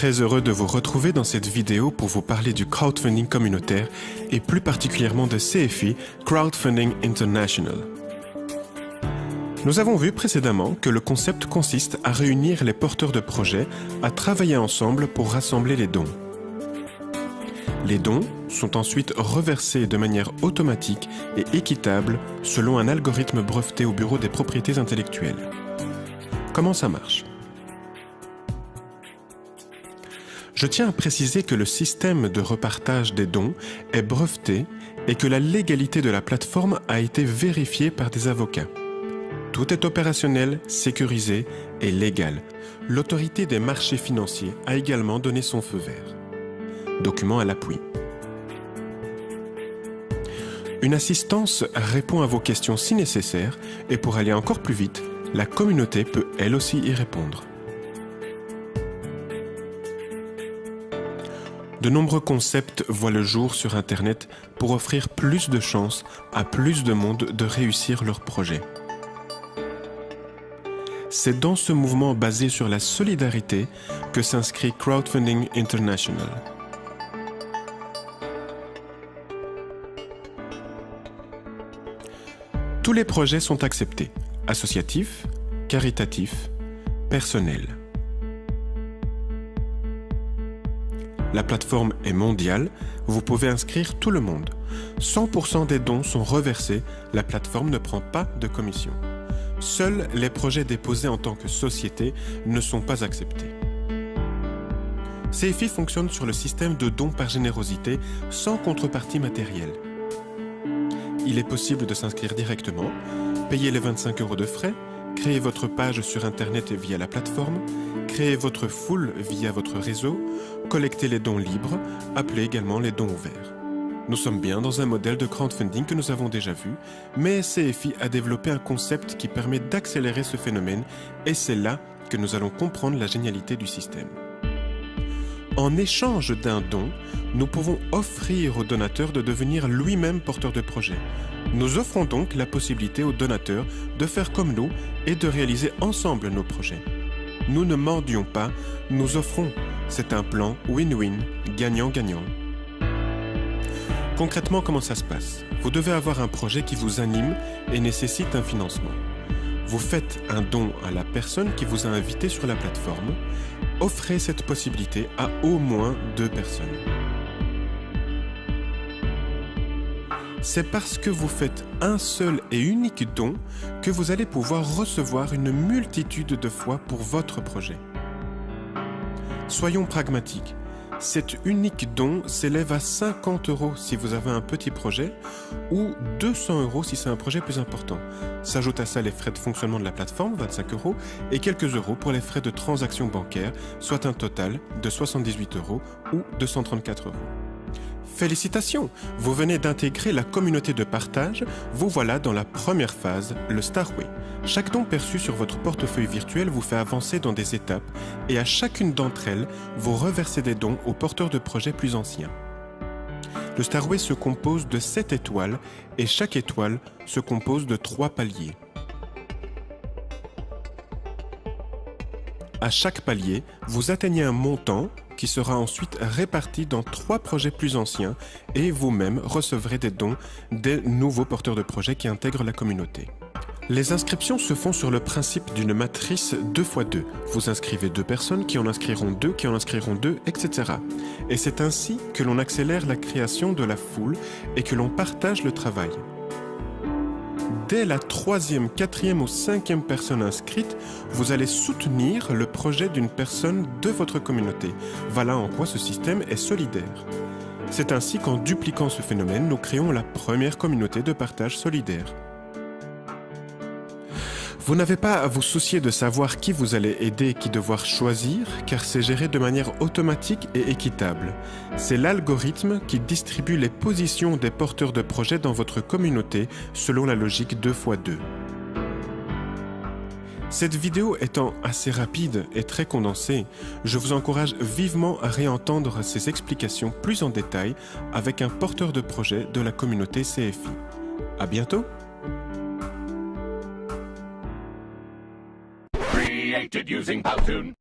très heureux de vous retrouver dans cette vidéo pour vous parler du crowdfunding communautaire et plus particulièrement de CFI, Crowdfunding International. Nous avons vu précédemment que le concept consiste à réunir les porteurs de projets à travailler ensemble pour rassembler les dons. Les dons sont ensuite reversés de manière automatique et équitable selon un algorithme breveté au Bureau des propriétés intellectuelles. Comment ça marche ? Je tiens à préciser que le système de repartage des dons est breveté et que la légalité de la plateforme a été vérifiée par des avocats. Tout est opérationnel, sécurisé et légal. L'autorité des marchés financiers a également donné son feu vert. Document à l'appui. Une assistance répond à vos questions si nécessaire et pour aller encore plus vite, la communauté peut elle aussi y répondre. De nombreux concepts voient le jour sur Internet pour offrir plus de chances à plus de monde de réussir leur projet. C'est dans ce mouvement basé sur la solidarité que s'inscrit Crowdfunding International. Tous les projets sont acceptés, associatifs, caritatifs, personnels. La plateforme est mondiale, vous pouvez inscrire tout le monde. 100% des dons sont reversés, la plateforme ne prend pas de commission. Seuls les projets déposés en tant que société ne sont pas acceptés. CFI fonctionne sur le système de dons par générosité sans contrepartie matérielle. Il est possible de s'inscrire directement, payer les 25 € de frais, créer votre page sur Internet via la plateforme, créer votre foule via votre réseau, collecter les dons libres, appelés également les dons ouverts. Nous sommes bien dans un modèle de crowdfunding que nous avons déjà vu, mais CFI a développé un concept qui permet d'accélérer ce phénomène et c'est là que nous allons comprendre la génialité du système. En échange d'un don, nous pouvons offrir au donateur de devenir lui-même porteur de projet. Nous offrons donc la possibilité au donateur de faire comme nous et de réaliser ensemble nos projets. Nous ne mendions pas, nous offrons. C'est un plan win-win, gagnant-gagnant. Concrètement, comment ça se passe ? Vous devez avoir un projet qui vous anime et nécessite un financement. Vous faites un don à la personne qui vous a invité sur la plateforme. Offrez cette possibilité à au moins 2 personnes. C'est parce que vous faites un seul et unique don que vous allez pouvoir recevoir une multitude de fois pour votre projet. Soyons pragmatiques. Cet unique don s'élève à 50 € si vous avez un petit projet ou 200 € si c'est un projet plus important. S'ajoutent à ça les frais de fonctionnement de la plateforme, 25 € et quelques euros pour les frais de transaction bancaire, soit un total de 78 € ou 234 €. Félicitations, vous venez d'intégrer la communauté de partage, vous voilà dans la première phase, le Starway. Chaque don perçu sur votre portefeuille virtuel vous fait avancer dans des étapes et à chacune d'entre elles, vous reversez des dons aux porteurs de projets plus anciens. Le Starway se compose de 7 étoiles et chaque étoile se compose de 3 paliers. À chaque palier, vous atteignez un montant qui sera ensuite réparti dans 3 projets plus anciens et vous-même recevrez des dons des nouveaux porteurs de projets qui intègrent la communauté. Les inscriptions se font sur le principe d'une matrice 2x2. Vous inscrivez 2 personnes qui en inscriront 2, qui en inscriront 2, etc. Et c'est ainsi que l'on accélère la création de la foule et que l'on partage le travail. Dès la 3e, 4e ou 5e personne inscrite, vous allez soutenir le projet d'une personne de votre communauté. Voilà en quoi ce système est solidaire. C'est ainsi qu'en dupliquant ce phénomène, nous créons la première communauté de partage solidaire. Vous n'avez pas à vous soucier de savoir qui vous allez aider et qui devoir choisir, car c'est géré de manière automatique et équitable. C'est l'algorithme qui distribue les positions des porteurs de projets dans votre communauté selon la logique 2x2. Cette vidéo étant assez rapide et très condensée, je vous encourage vivement à réentendre ces explications plus en détail avec un porteur de projet de la communauté CFI. À bientôt! Created using Powtoon.